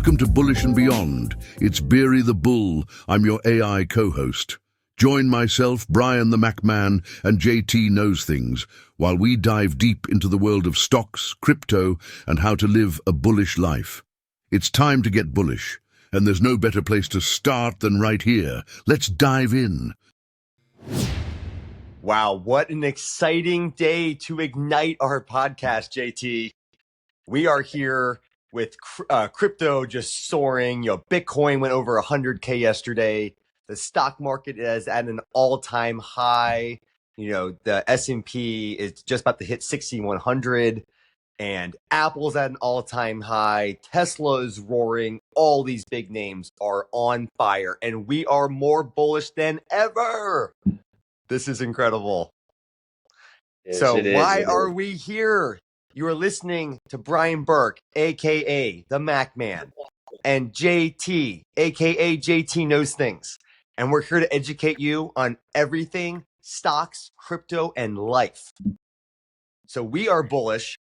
Welcome to Bullish and Beyond. It's Beery the Bull. I'm your AI co-host. Join myself, Brian the MacMan, and JT Knows Things while we dive deep into the world of stocks, crypto, and how to live a bullish life. It's time to get bullish, and there's no better place to start than right here. Let's dive in. Wow, what an exciting day to ignite our podcast, JT. We are here with crypto just soaring. Bitcoin went over 100K yesterday. The stock market is at an all-time high. The S&P is just about to hit 6,100, and Apple's at an all-time high. Tesla is roaring. All these big names are on fire, and we are more bullish than ever. This is incredible. Yes, it is. Why are we here? You are listening to Brian Burke, a.k.a. the Mac Man, and JT, a.k.a. JT Knows Things. And we're here to educate you on everything stocks, crypto, and life. So we are bullish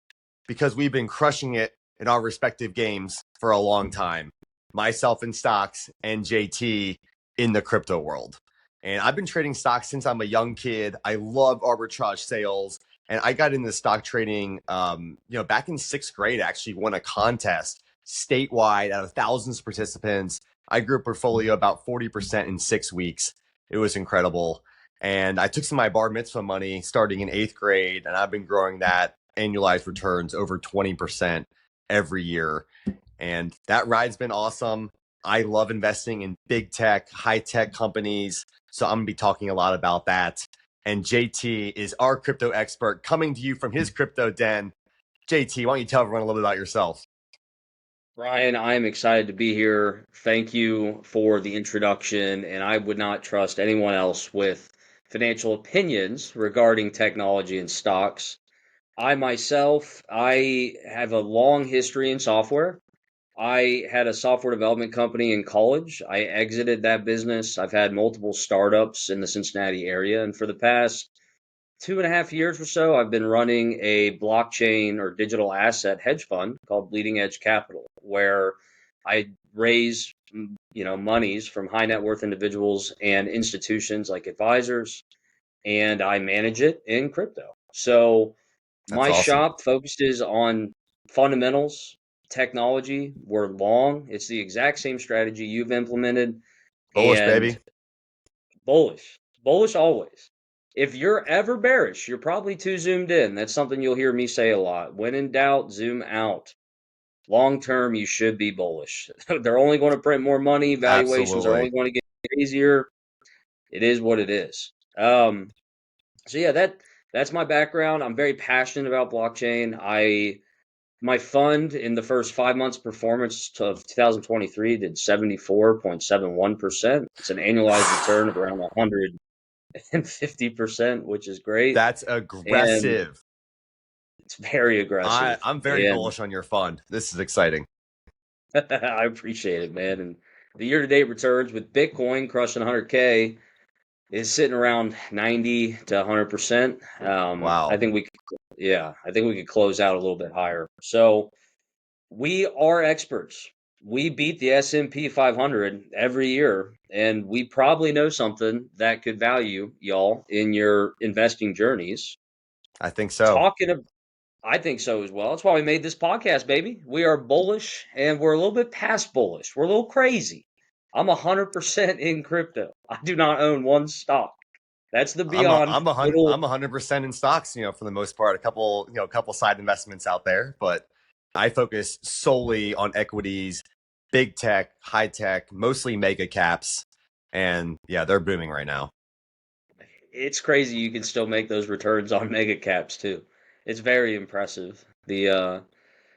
because we've been crushing it in our respective games for a long time. Myself in stocks and JT in the crypto world. And I've been trading stocks since I'm a young kid. I love arbitrage sales. And I got into stock trading, back in sixth grade. I actually won a contest statewide out of thousands of participants. I grew a portfolio about 40% in 6 weeks. It was incredible. And I took some of my bar mitzvah money starting in eighth grade, and I've been growing that annualized returns over 20% every year. And that ride's been awesome. I love investing in big tech, high tech companies. So I'm going to be talking a lot about that. And JT is our crypto expert coming to you from his crypto den. JT, why don't you tell everyone a little bit about yourself? Brian, I'm excited to be here. Thank you for the introduction. And I would not trust anyone else with financial opinions regarding technology and stocks. I myself, I have a long history in software. I had a software development company in college. I exited that business. I've had multiple startups in the Cincinnati area. And for the past 2.5 years or so, I've been running a blockchain or digital asset hedge fund called Bleeding Edge Capital, where I raise, monies from high net worth individuals and institutions like advisors, and I manage it in crypto. So my awesome. shop focuses on fundamentals, technology. We're long. It's the exact same strategy you've implemented. Bullish, and baby. Bullish always. If you're ever bearish, you're probably too zoomed in. That's something you'll hear me say a lot. When in doubt, zoom out. Long term, you should be bullish. They're only going to print more money. Valuations are only going to get easier. It is what it is. So yeah, that's my background. I'm very passionate about blockchain. My fund in the first 5 months performance of 2023 did 74.71%. It's an annualized return of around 150%, which is great. That's aggressive. And it's very aggressive. I'm very bullish on your fund. This is exciting. I appreciate it, man. And the year-to-date returns with Bitcoin crushing 100K is sitting around 90 to 100%. Wow. I think we could close out a little bit higher. So we are experts. We beat the S&P 500 every year, and we probably know something that could value y'all in your investing journeys. I think so. I think so as well. That's why we made this podcast, baby. We are bullish, and we're a little bit past bullish. We're a little crazy. I'm 100% in crypto. I do not own one stock. That's the beyond. I'm 100% in stocks. For the most part, a couple side investments out there, but I focus solely on equities, big tech, high tech, mostly mega caps, and yeah, they're booming right now. It's crazy you can still make those returns on mega caps too. It's very impressive.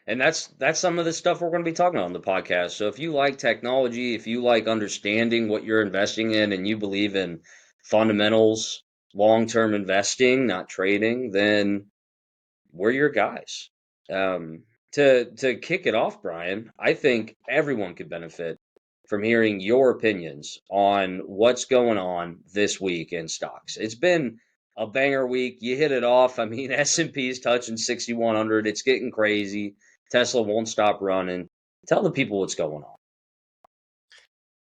And that's some of the stuff we're going to be talking about on the podcast. So if you like technology, if you like understanding what you're investing in, and you believe in fundamentals, long-term investing, not trading, then we're your guys. To kick it off, Brian, I think everyone could benefit from hearing your opinions on what's going on this week in stocks. It's been a banger week. You hit it off. I mean, S&P is touching 6,100. It's getting crazy. Tesla won't stop running. Tell the people what's going on.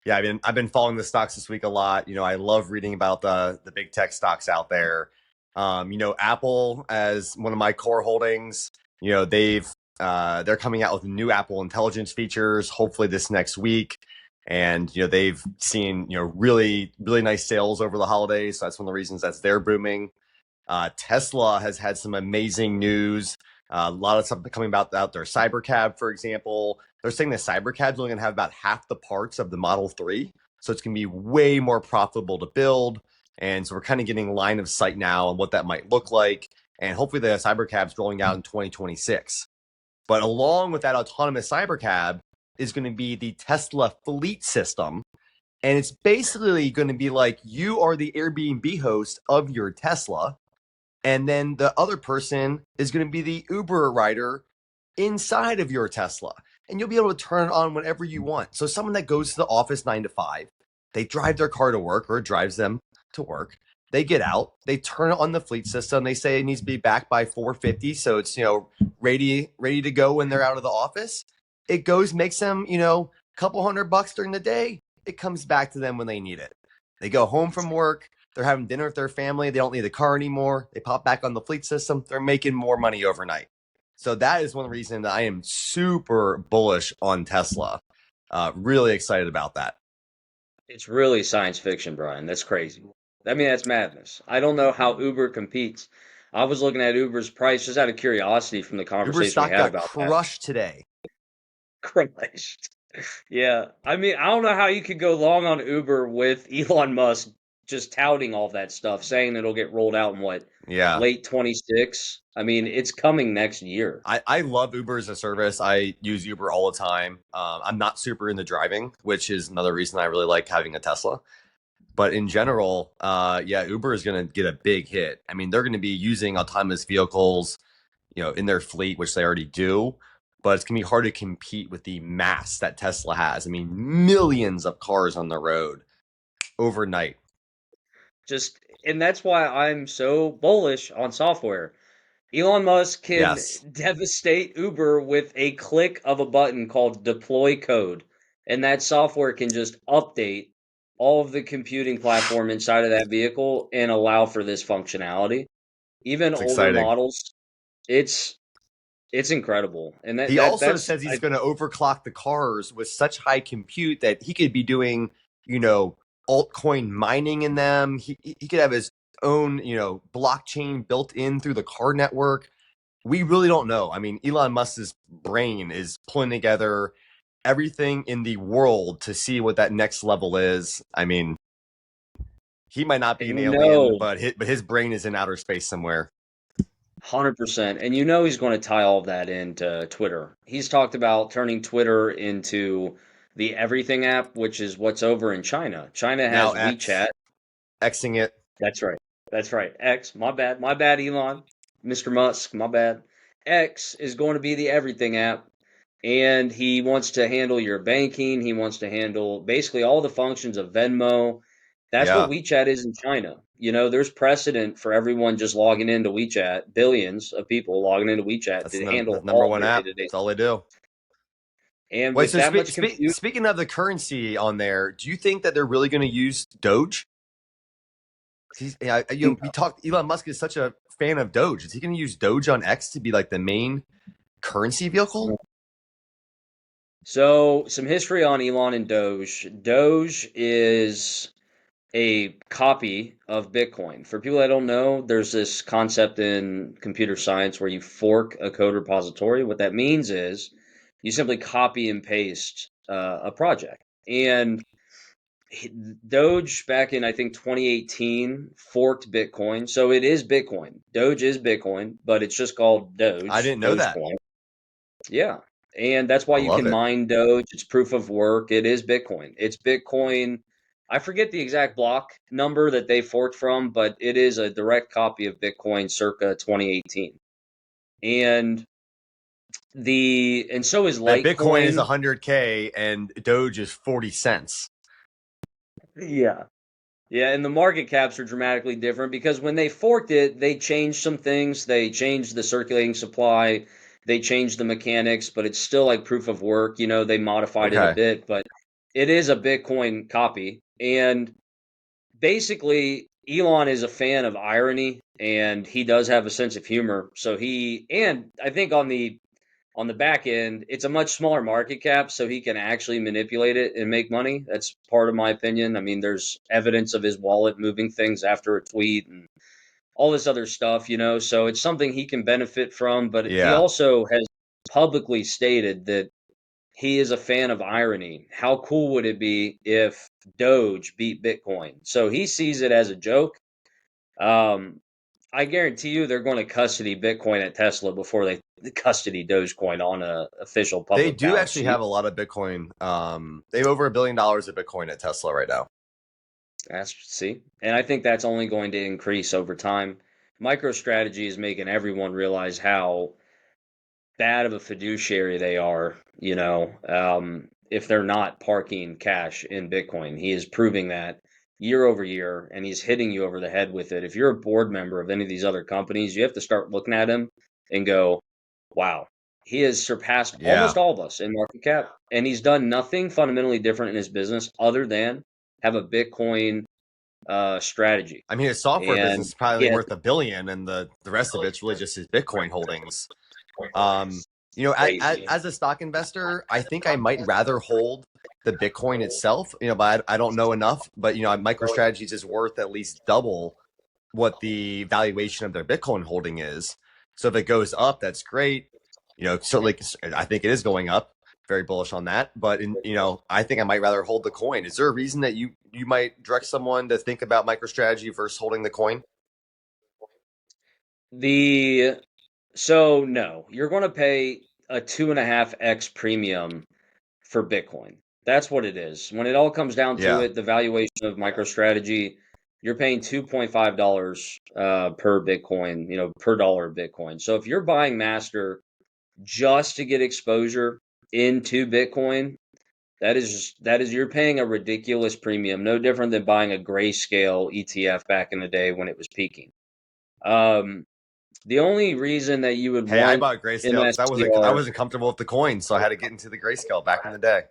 Yeah, I've been following the stocks this week a lot. I love reading about the big tech stocks out there. Apple as one of my core holdings. They're coming out with new Apple Intelligence features hopefully this next week, and they've seen really really nice sales over the holidays. So that's one of the reasons that's they're booming. Tesla has had some amazing news. A lot of stuff coming about their Cybercab, for example. They're saying the Cybercab's only going to have about half the parts of the Model 3. So it's going to be way more profitable to build. And so we're kind of getting line of sight now on what that might look like. And hopefully the Cybercab's rolling out in 2026. But along with that autonomous Cybercab is going to be the Tesla fleet system. And it's basically going to be like you are the Airbnb host of your Tesla. And then the other person is going to be the Uber rider inside of your Tesla. And you'll be able to turn it on whenever you want. So someone that goes to the office 9 to 5, they drive their car to work or it drives them to work. They get out, they turn it on the fleet system. They say it needs to be back by 4:50. So it's, ready to go when they're out of the office. It goes, makes them, a couple $100 during the day. It comes back to them when they need it. They go home from work. They're having dinner with their family. They don't need the car anymore. They pop back on the fleet system. They're making more money overnight. So that is one reason that I am super bullish on Tesla. Really excited about that. It's really science fiction, Brian. That's crazy. I mean, that's madness. I don't know how Uber competes. I was looking at Uber's price just out of curiosity from the Uber conversation we stock had got about crushed today. Christ. Yeah. I mean, I don't know how you could go long on Uber with Elon Musk just touting all that stuff, saying it'll get rolled out in what, Yeah. late 26? I mean, it's coming next year. I love Uber as a service. I use Uber all the time. I'm not super into driving, which is another reason I really like having a Tesla. But in general, Uber is going to get a big hit. I mean, they're going to be using autonomous vehicles, in their fleet, which they already do. But it's going to be hard to compete with the mass that Tesla has. I mean, millions of cars on the road overnight. And that's why I'm so bullish on software. Elon Musk can Yes, devastate Uber with a click of a button called deploy code, and that software can just update all of the computing platform inside of that vehicle and allow for this functionality. Even it's older exciting. models, it's incredible. And He also that's says he's going to overclock the cars with such high compute that he could be doing, altcoin mining in them. He could have his own, blockchain built in through the car network. We really don't know. I mean, Elon Musk's brain is pulling together everything in the world to see what that next level is. I mean, he might not be an alien, but his brain is in outer space somewhere. 100%. And he's going to tie all of that into Twitter. He's talked about turning Twitter into the everything app, which is what's over in China. China has Now X, WeChat. Xing it. That's right. That's right. X, my bad. My bad, Elon. Mr. Musk, my bad. X is going to be the everything app. And he wants to handle your banking. He wants to handle basically all the functions of Venmo. That's what Yeah, WeChat is in China. There's precedent for everyone just logging into WeChat, billions of people logging into WeChat that's to the handle number all one their app. day-to-day. That's all they do. And Wait, with so that much compute, speaking of the currency on there, do you think that they're really going to use Doge? We talked. Elon Musk is such a fan of Doge. Is he going to use Doge on X to be like the main currency vehicle? so some history on Elon and Doge. Doge is a copy of Bitcoin. For people that don't know, there's this concept in computer science where you fork a code repository. What that means is you simply copy and paste a project. And Doge back in I think 2018 forked Bitcoin. So it is Bitcoin. Doge is Bitcoin, but it's just called I Doge, didn't know that. Dogecoin. Yeah. And that's why I you love can it. mine Doge. It's proof of work. It is Bitcoin. It's Bitcoin. I forget the exact block number that they forked from, but it is a direct copy of Bitcoin circa 2018. And so is But Bitcoin is Litecoin. 100K and Doge is 40 cents. Yeah. Yeah, and the market caps are dramatically different because when they forked it, they changed some things. They changed the circulating supply, they changed the mechanics, but it's still like proof of work. They modified it a Okay. bit, but It is a Bitcoin copy. And basically, Elon is a fan of irony and he does have a sense of humor. So and I think on the back end, it's a much smaller market cap, so he can actually manipulate it and make money. That's part of my opinion. I mean, there's evidence of his wallet moving things after a tweet and all this other stuff, so it's something he can benefit from. But he Yeah. also has publicly stated that he is a fan of irony. How cool would it be if Doge beat Bitcoin? So he sees it as a joke. Um, I guarantee you they're going to custody Bitcoin at Tesla before they custody Dogecoin on a official They public do balance actually sheet. have a lot of Bitcoin. They have over $1 billion of Bitcoin at Tesla right now. And I think that's only going to increase over time. MicroStrategy is making everyone realize how bad of a fiduciary they are, if they're not parking cash in Bitcoin. He is proving that year over year, and he's hitting you over the head with it. If you're a board member of any of these other companies, you have to start looking at him and go, wow, he has surpassed Yeah. almost all of us in market cap, and he's done nothing fundamentally different in his business other than have a Bitcoin strategy. I mean, his software business And is probably he has worth $1 billion, and the rest of it's really just his Bitcoin holdings. crazy. As a stock investor, I think I might rather hold the Bitcoin itself, but I don't know enough. But, MicroStrategies is worth at least double what the valuation of their Bitcoin holding is. So if it goes up, that's great. Certainly, I think it is going up. Very bullish on that. But, I think I might rather hold the coin. Is there a reason that you might direct someone to think about MicroStrategy versus holding the coin? So no, you're going to pay a 2.5x premium for Bitcoin. That's what it is. When it all comes down to Yeah. it, the valuation of MicroStrategy, you're paying $2.5 per Bitcoin, per dollar of Bitcoin. So if you're buying Master just to get exposure into Bitcoin, that is you're paying a ridiculous premium, no different than buying a grayscale ETF back in the day when it was peaking. Um, the only reason that you would Hey, I want bought Grayscale because I MSTR, wasn't comfortable with the coin, so I had to get into the Grayscale back in the day.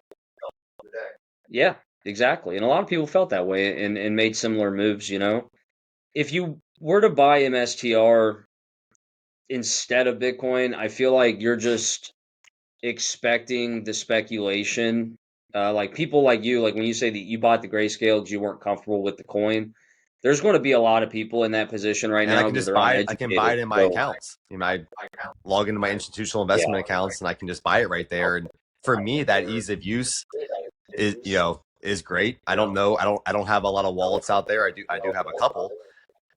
yeah, exactly. And a lot of people felt that way and made similar moves, If you were to buy MSTR instead of Bitcoin, I feel like you're just expecting the speculation. Like people like you, like when you say that you bought the Grayscale because you weren't comfortable with the coin, there's going to be a lot of people in that position right And I now can because just they're buy it. I can buy uneducated. it in my So accounts. I log into my institutional yeah, investment accounts and I can just buy it right there. And for me, that ease of use is great. I don't know. I don't have a lot of wallets out there. I do have a couple,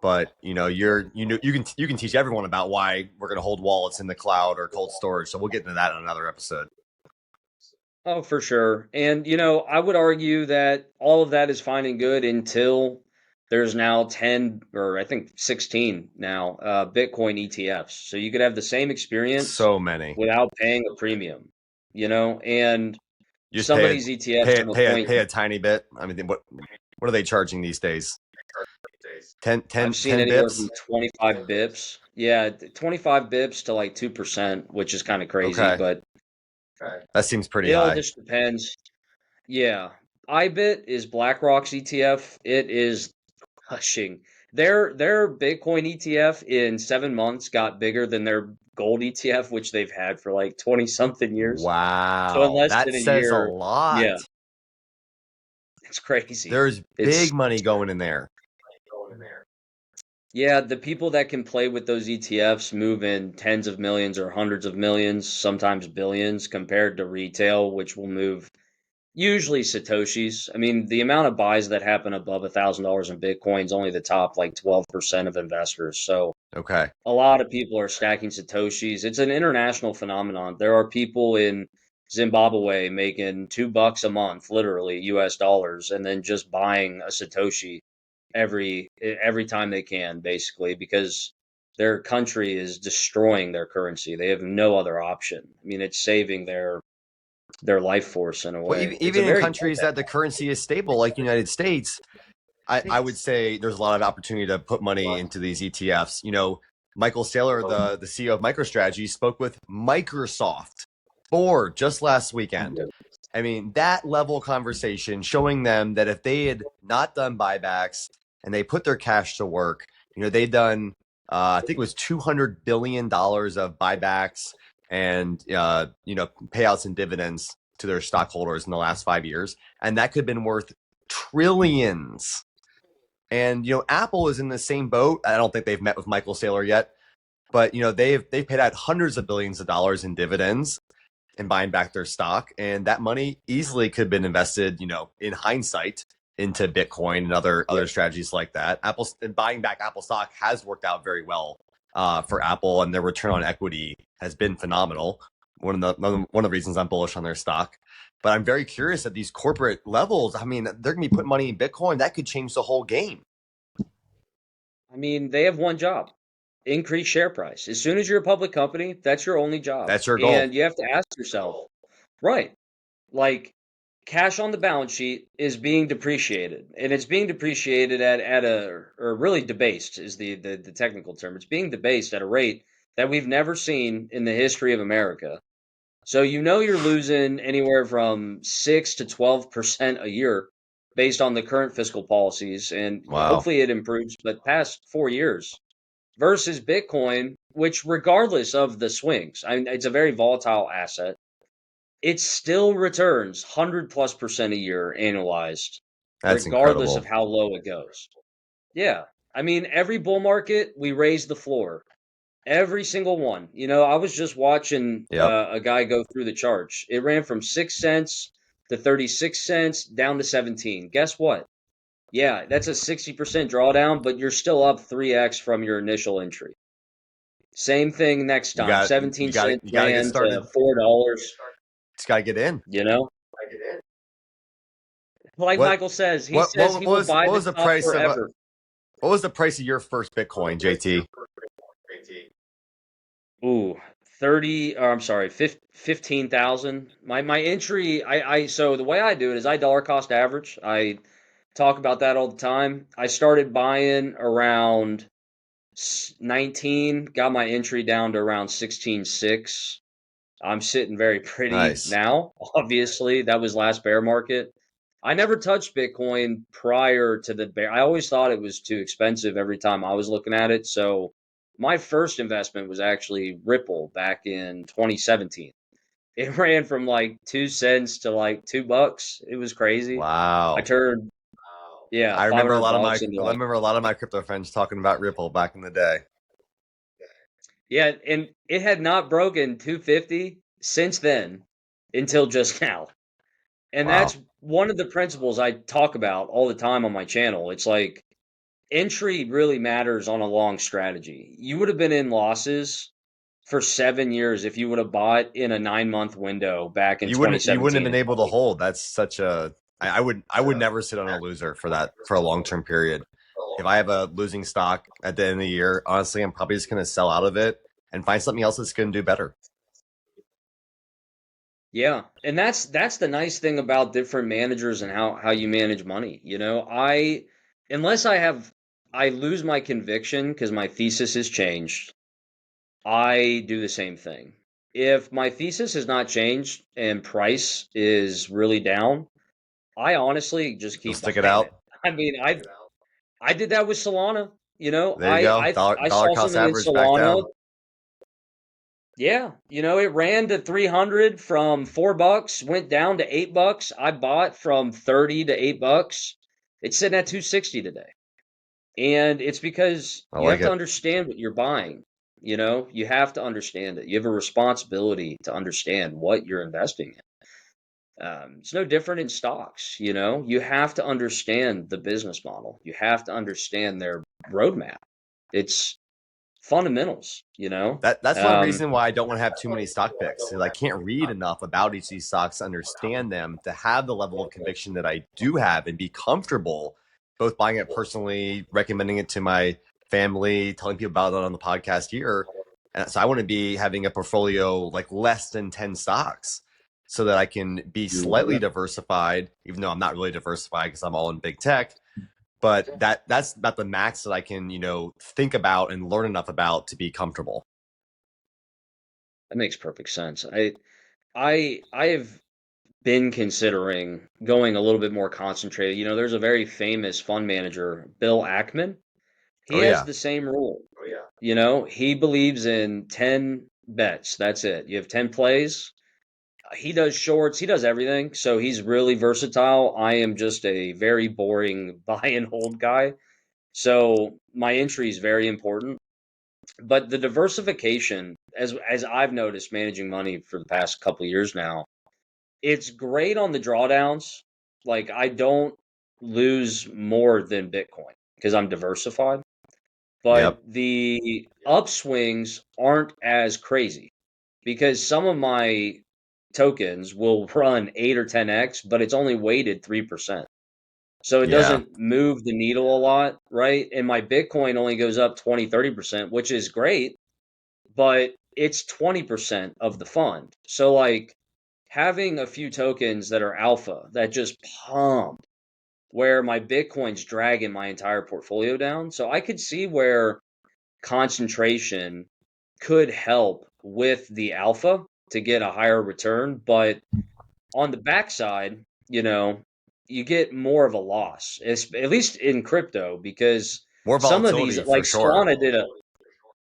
but you can teach everyone about why we're going to hold wallets in the cloud or cold storage. So we'll get into that in another episode. oh for sure. And I would argue that all of that is fine and good until there's now 10 or I think 16 now Bitcoin ETFs. So you could have the same experience So many. without paying a premium, and You just some of these ETFs to the point pay a tiny bit. I mean, what are they charging these days? 10, I've seen 10 anywhere bips. from 25 bips. Yeah, 25 bips to like 2%, which is kind of crazy, Okay, but that seems pretty it all high. just depends. Yeah. IBIT is BlackRock's ETF. It is pushing. Their Bitcoin ETF in 7 months got bigger than their gold ETF, which they've had for like 20 something years. So in Wow, less that than a says a year, lot. yeah, it's crazy. There's It's big money going in there. Yeah, the people that can play with those ETFs move in tens of millions or hundreds of millions, sometimes billions, compared to retail, which will move usually Satoshis. I mean, the amount of buys that happen above $1,000 in Bitcoin is only the top like 12% of investors. So Okay. a lot of people are stacking Satoshis. It's an international phenomenon. There are people in Zimbabwe making $2 a month, literally US dollars, and then just buying a Satoshi every time they can, basically, because their country is destroying their currency. They have no other option. I mean, it's saving their life force in a Well, way. It's a even in very countries that the currency is stable, like the United States, I would say there's a lot of opportunity to put money into these ETFs. Michael Saylor, the CEO of MicroStrategy, spoke with Microsoft board just last weekend. I mean, that level of conversation showing them that if they had not done buybacks and they put their cash to work, they've done, I think it was $200 billion of buybacks and, payouts and dividends to their stockholders in the last 5 years. And that could have been worth trillions. And, Apple is in the same boat. I don't think they've met with Michael Saylor yet, but, they've paid out hundreds of billions of dollars in dividends and buying back their stock. And that money easily could have been invested, in hindsight into Bitcoin and other strategies like that. Buying back Apple stock has worked out very well for Apple, and their return on equity has been phenomenal. One of the reasons I'm bullish on their stock. But I'm very curious at these corporate levels. I mean, they're going to be putting money in Bitcoin. That could change the whole game. I mean, they have one job: increase share price. As soon as you're a public company, that's your only job. That's your goal. And you have to ask yourself, right, like cash on the balance sheet is being depreciated, and it's being depreciated or really debased is the technical term. It's being debased at a rate that we've never seen in the history of America. So you're losing anywhere from 6 to 12% a year based on the current fiscal policies, and Wow. hopefully it improves. But past 4 years versus Bitcoin, which regardless of the swings, I mean, it's a very volatile asset. It still returns 100+% a year annualized, That's regardless incredible. of how low it goes. Yeah, I mean, every bull market we raise the floor. Every single one. I was just watching Yep. a guy go through the charts. It ran from 6 cents to 36 cents down to 17. Guess what? Yeah, that's a 60% drawdown, but you're still up 3x from your initial entry. Same thing next You time. got 17 you got cents you got to get ran started. to $4, Just got to get in. Like What Michael says, he what says what he will was buy what the was the stock price of forever. what was the price of your first Bitcoin, JT? Ooh, 30, or I'm sorry, 15,000. My entry, so the way I do it is I dollar cost average. I talk about that all the time. I started buying around 19, got my entry down to around 16.6. I'm sitting very pretty Nice. now. Obviously, that was last bear market. I never touched Bitcoin prior to the bear. I always thought it was too expensive every time I was looking at it. So my first investment was actually Ripple back in 2017. It ran from like 2 cents to like $2. It was crazy. I Wow. turned, yeah, I remember 500 bucks into I like, remember a lot of my crypto friends talking about Ripple back in the day. yeah, and it had not broken 250 since then until just now. And Wow. that's one of the principles I talk about all the time on my channel. It's like entry really matters on a long strategy. You would have been in losses for 7 years if you would have bought in a 9-month window back in You wouldn't have 2017. been able to hold. That's such a I would never sit on a loser for a long-term period. If I have a losing stock at the end of the year, honestly, I'm probably just going to sell out of it and find something else that's going to do better. Yeah, and that's the nice thing about different managers and how you manage money. I unless I lose my conviction because my thesis has changed, I do the same thing. If my thesis has not changed and price is really down, I honestly just You'll keep stick it buying it. out. I mean, I did that with Solana. There you go. I Dollar saw cost something in average back Solana. down. Yeah, it ran to 300 from $4, went down to $8. I bought from 30 to $8. It's sitting at 260 today. And it's because I you have like to it. understand what you're buying. You have to understand it. You have a responsibility to understand what you're investing in. It's no different in stocks. You have to understand the business model. You have to understand their roadmap. It's fundamentals. That's one Um, reason why I don't want to have too many stock picks, because I can't read enough about each of these stocks to understand them, to have the level of conviction that I do have and be comfortable both buying it personally, recommending it to my family, telling people about it on the podcast here. And so I want to be having a portfolio like less than 10 stocks so that I can be slightly diversified, even though I'm not really diversified because I'm all in big tech. But that's about the max that I can, think about and learn enough about to be comfortable. that makes perfect sense. I have been considering going a little bit more concentrated. You know, there's a very famous fund manager, Bill Ackman. He Oh has yeah. the same rule. You know, he believes in 10 bets. That's it. You have 10 plays. He does shorts, he does everything. So he's really versatile. I am just a very boring buy and hold guy. So my entry is very important. But the diversification, as I've noticed managing money for the past couple of years now, it's great on the drawdowns. Like I don't lose more than Bitcoin because I'm diversified. But Yep. the upswings aren't as crazy because some of my tokens will run 8 or 10x, but it's only weighted 3%. So it Yeah. doesn't move the needle a lot, right? And my Bitcoin only goes up 20, 30%, which is great, but it's 20% of the fund. So like having a few tokens that are alpha that just pump where my Bitcoin's dragging my entire portfolio down. So I could see where concentration could help with the alpha to get a higher return, but on the backside, you know, you get more of a loss, at least in crypto, because More some of these, volatility for like sure. Solana did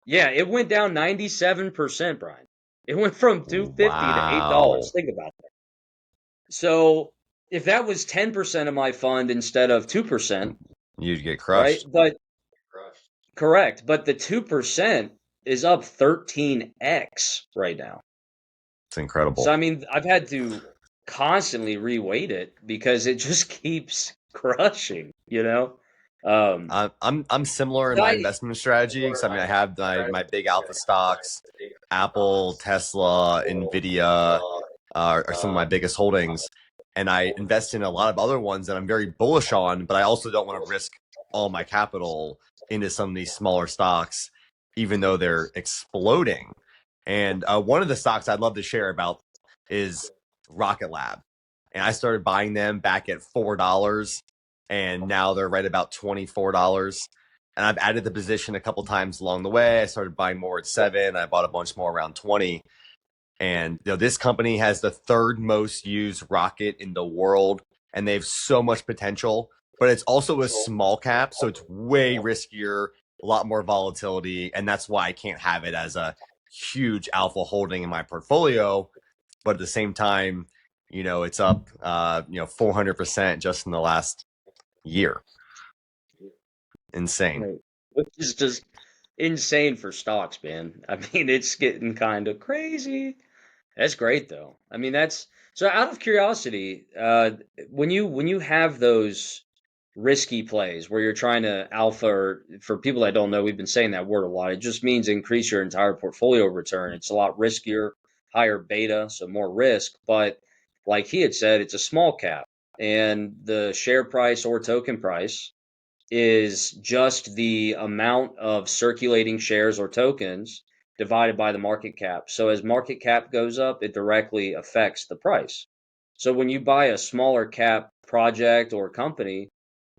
yeah, it went down 97%, Brian. It went from 250 to Wow. $8. Think about that. So if that was 10% of my fund instead of 2%, You'd get right? crushed. But correct, but the 2% is up 13x right now. It's So incredible. I mean, I've had to constantly reweight it because it just keeps crushing, you know? Um, I'm similar in but my I investment strategy because I mean I have my big alpha stocks, Apple, Tesla, Nvidia are some of my biggest holdings, and I invest in a lot of other ones that I'm very bullish on, but I also don't want to risk all my capital into some of these smaller stocks, even though they're exploding. And one of the stocks I'd love to share about is Rocket Lab, and I started buying them back at $4 and now they're right about $24. And I've added the position a couple times along the way. I started buying more at 7. I bought a bunch more around 20. And this company has the third most used rocket in the world, and they have so much potential. But it's also a small cap, so it's way riskier, a lot more volatility, and that's why I can't have it as a huge alpha holding in my portfolio. But at the same time, it's up 400% just in the last year. Insane. Right. Which is just insane for stocks, man. I mean, it's getting kind of crazy. That's great though. I mean, that's so out of curiosity, when you have those risky plays where you're trying to alpha, or for people that don't know, we've been saying that word a lot. It just means increase your entire portfolio return. It's a lot riskier, higher beta, so more risk, but like he had said, it's a small cap and the share price or token price is just the amount of circulating shares or tokens divided by the market cap. So as market cap goes up, it directly affects the price. So when you buy a smaller cap project or company,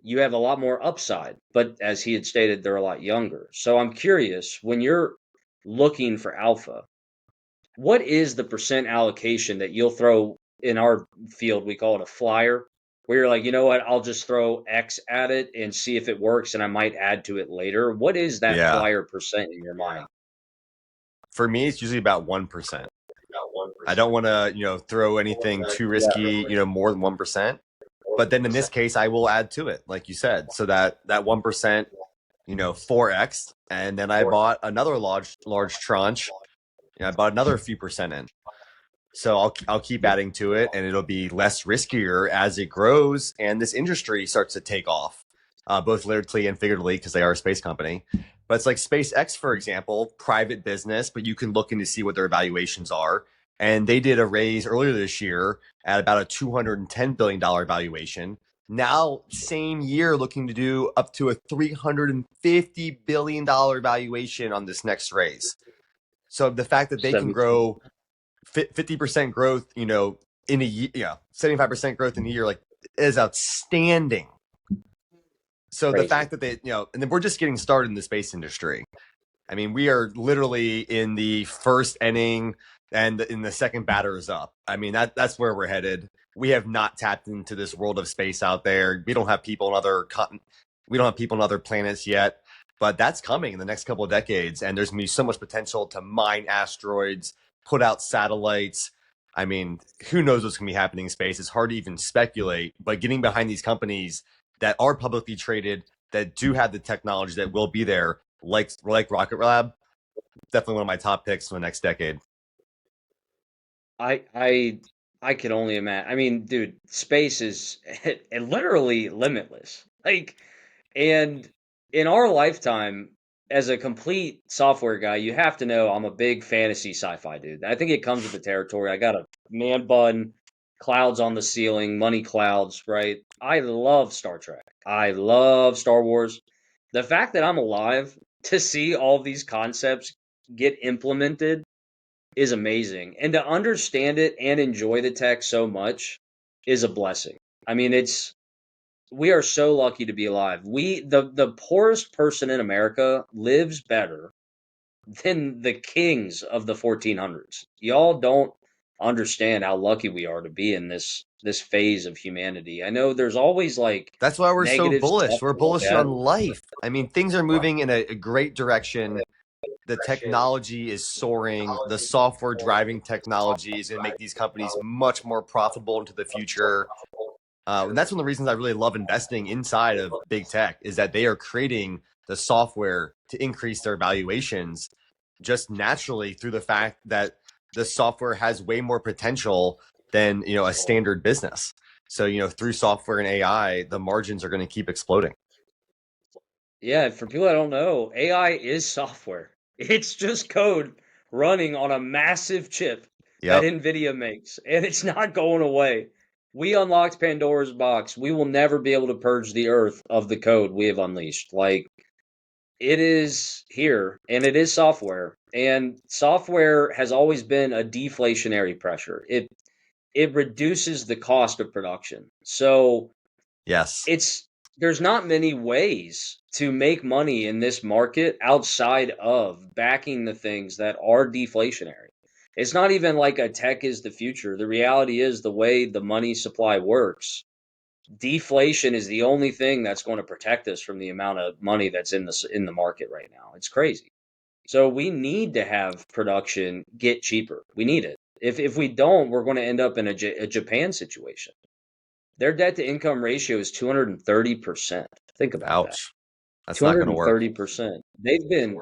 you have a lot more upside. But as he had stated, they're a lot younger. So I'm curious, when you're looking for alpha, what is the percent allocation that you'll throw in our field? We call it a flyer, where you're like, you know what, I'll just throw X at it and see if it works, and I might add to it later. What is that Yeah. flyer percent in your mind? For me, it's usually about 1%. I don't want to, throw anything too risky, more than 1%. But then in this case, I will add to it, like you said, so that 1%, 4x, and then I bought another large tranche. I bought another few percent in. So I'll keep adding to it, and it'll be less riskier as it grows and this industry starts to take off, both literally and figuratively, because they are a space company. But it's like SpaceX, for example, private business, but you can look in to see what their valuations are. And they did a raise earlier this year at about a $210 billion valuation. Now, same year, looking to do up to a $350 billion valuation on this next raise. So the fact that they can 70. grow 50% growth, in a year, 75% growth in a year, like, is outstanding. So the Crazy. fact that they, and then we're just getting started in the space industry. I mean, we are literally in the first inning and in the second batter is up. I mean, that's where we're headed. we have not tapped into this world of space out there. We don't have people on other planets yet, but that's coming in the next couple of decades. And there's going to be so much potential to mine asteroids, put out satellites. I mean, who knows what's going to be happening in space? It's hard to even speculate, but getting behind these companies that are publicly traded, that do have the technology that will be there, like Rocket Lab, definitely one of my top picks for the next decade. I can only imagine. I mean, dude, space is literally limitless. Like, and in our lifetime, as a complete software guy, you have to know I'm a big fantasy sci-fi dude. I think it comes with the territory. I got a man bun, clouds on the ceiling, money clouds, right? I love Star Trek. I love Star Wars. The fact that I'm alive to see all these concepts get implemented is amazing. And to understand it and enjoy the tech so much is a blessing. I mean, we are so lucky to be alive. The poorest person in America lives better than the kings of the 1400s. Y'all don't understand how lucky we are to be in this phase of humanity. I know there's always like That's why we're so negative stuff bullish. We're to look bullish at. on life. I mean, things are moving in a great direction. The technology is soaring. The software driving technology is going to make these companies much more profitable into the future. And that's one of the reasons I really love investing inside of big tech, is that they are creating the software to increase their valuations just naturally through the fact that the software has way more potential than, a standard business. So, through software and AI, the margins are going to keep exploding. Yeah, for people that don't know, AI is software. It's just code running on a massive chip that Yep. Nvidia makes, and it's not going away. We unlocked Pandora's box. We will never be able to purge the earth of the code we have unleashed. Like, it is here, and it is software. And software has always been a deflationary pressure. It reduces the cost of production. So Yes. there's not many ways to make money in this market outside of backing the things that are deflationary. It's not even like a tech is the future. The reality is the way the money supply works, deflation is the only thing that's going to protect us from the amount of money that's in the market right now. It's crazy. So we need to have production get cheaper. We need it. If we don't, we're going to end up in a Japan situation. Their debt to income ratio is 230%. Think about that. Ouch. That's not going to work. 230%. They've been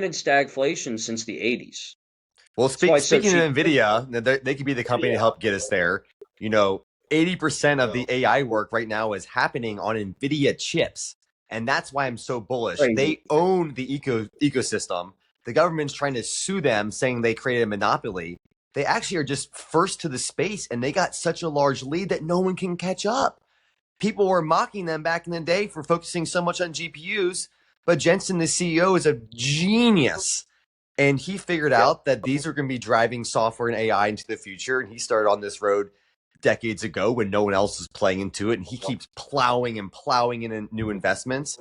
in stagflation since the 80s. Well, That's why it's so speaking cheap. of Nvidia, they could be the company to help get us there. 80% of the AI work right now is happening on Nvidia chips. And that's why I'm so bullish. Crazy. They own the ecosystem. The government's trying to sue them, saying they created a monopoly. They actually are just first to the space, and they got such a large lead that no one can catch up. People were mocking them back in the day for focusing so much on GPUs, but Jensen, the CEO, is a genius. And he figured out that these are going to be driving software and AI into the future. And he started on this road decades ago when no one else was playing into it. And he keeps plowing in new investments.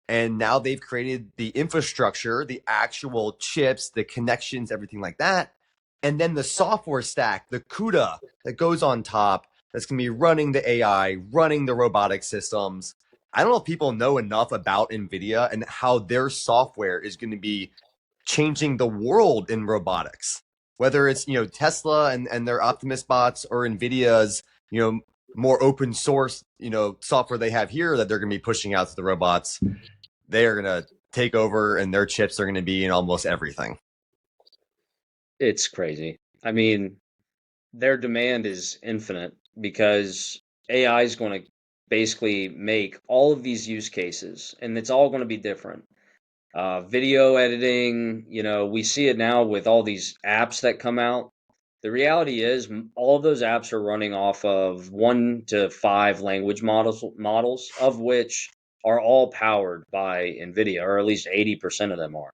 And now they've created the infrastructure, the actual chips, the connections, everything like that. And then the software stack, the CUDA that goes on top, that's going to be running the AI, running the robotic systems. I don't know if people know enough about NVIDIA and how their software is going to be changing the world in robotics, whether it's, Tesla and their Optimus bots, or NVIDIA's, more open source, software they have here that they're going to be pushing out to the robots. They are going to take over, and their chips are going to be in almost everything. It's crazy. I mean, their demand is infinite because AI is going to basically make all of these use cases, and it's all going to be different. Video editing, we see it now with all these apps that come out. The reality is, all of those apps are running off of 1 to 5 language models, of which are all powered by NVIDIA, or at least 80% of them are.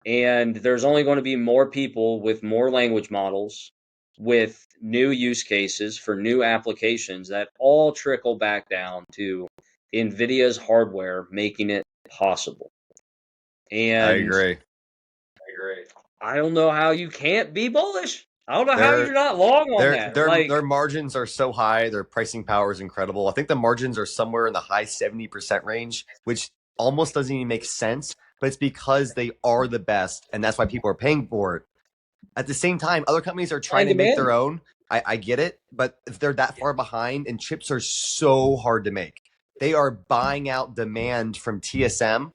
And there's only going to be more people with more language models, with new use cases for new applications that all trickle back down to NVIDIA's hardware making it possible. I And agree. I don't know how you can't be bullish. I don't know how They're you're not long on that. their margins are so high, their pricing power is incredible. I think the margins are somewhere in the high 70% range, which almost doesn't even make sense, but it's because they are the best, and that's why people are paying for it. At the same time, other companies are trying to make their own. I get it, but if they're that far behind, and chips are so hard to make, they are buying out demand from TSM.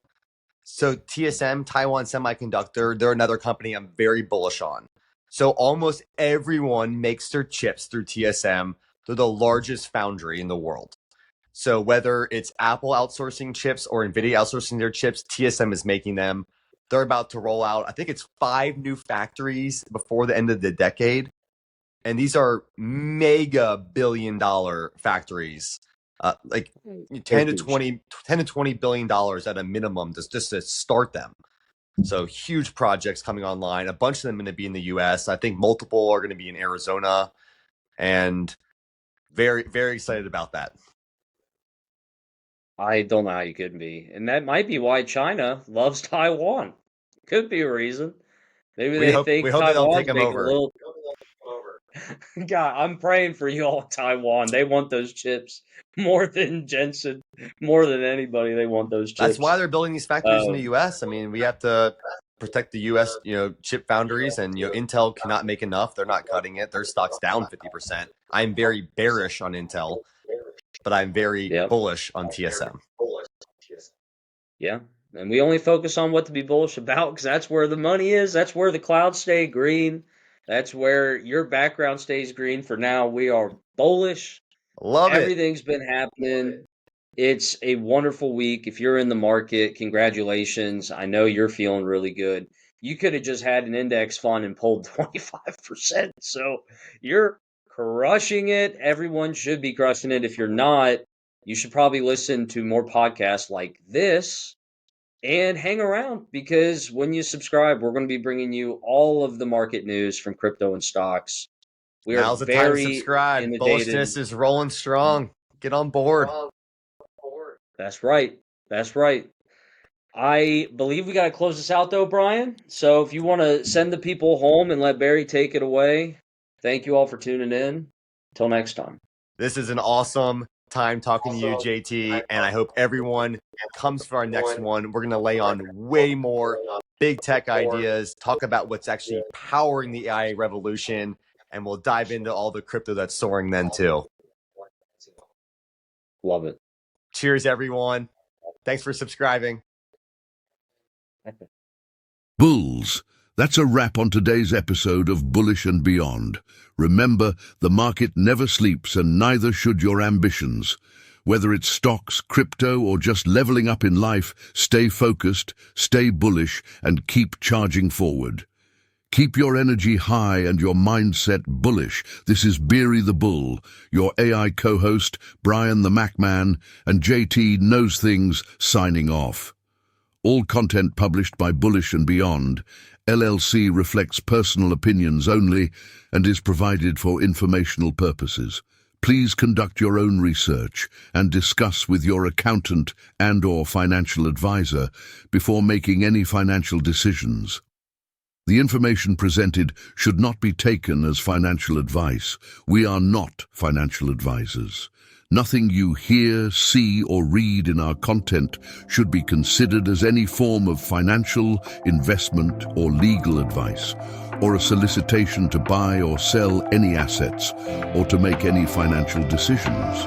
So TSM, Taiwan Semiconductor, they're another company I'm very bullish on. So almost everyone makes their chips through TSM. They're the largest foundry in the world. So whether it's Apple outsourcing chips or Nvidia outsourcing their chips, TSM is making them. They're about to roll out, I think it's 5 new factories before the end of the decade. And these are mega billion-dollar factories, like 10 to 20 billion dollars at a minimum just to start them. So huge projects coming online. A bunch of them going to be in the US. I think multiple are going to be in Arizona, and very, very excited about that. I don't know how you could be. And that might be why China loves Taiwan. Could be a reason. Maybe they think we hope they don't take them over. God, I'm praying for you all in Taiwan. They want those chips more than Jensen, more than anybody. They want those chips. That's why they're building these factories in the US. I mean, we have to protect the US, chip foundries, and Intel cannot make enough. They're not cutting it. Their stock's down 50%. I'm very bearish on Intel, but I'm very bullish on TSM. Yeah. And we only focus on what to be bullish about because that's where the money is. That's where the clouds stay green. That's where your background stays green. For now, we are bullish. Love it. Everything's been happening. It's a wonderful week. If you're in the market, congratulations. I know you're feeling really good. You could have just had an index fund and pulled 25%. So you're crushing it. Everyone should be crushing it. If you're not, you should probably listen to more podcasts like this. And hang around, because when you subscribe, we're going to be bringing you all of the market news from crypto and stocks. Now's the time to subscribe. Bullishness is rolling strong. Get on board. That's right. That's right. I believe we got to close this out, though, Brian. So if you want to send the people home and let Barry take it away, thank you all for tuning in. Until next time. This is an awesome time talking to you, JT, and I hope everyone comes for our next one. We're going to lay on way more big tech ideas, talk about what's actually powering the AI revolution, and we'll dive into all the crypto that's soaring then too. Love it. Cheers, everyone. Thanks for subscribing. Bulls. That's a wrap on today's episode of Bullish and Beyond. Remember, the market never sleeps, and neither should your ambitions. Whether it's stocks, crypto, or just leveling up in life, stay focused, stay bullish, and keep charging forward. Keep your energy high and your mindset bullish. This is Beery the Bull, your AI co-host, Brian the Macman, and JT Knows Things signing off. All content published by Bullish and Beyond LLC reflects personal opinions only and is provided for informational purposes. Please conduct your own research and discuss with your accountant and/or financial advisor before making any financial decisions. The information presented should not be taken as financial advice. We are not financial advisors. Nothing you hear, see, or read in our content should be considered as any form of financial, investment, or legal advice, or a solicitation to buy or sell any assets, or to make any financial decisions.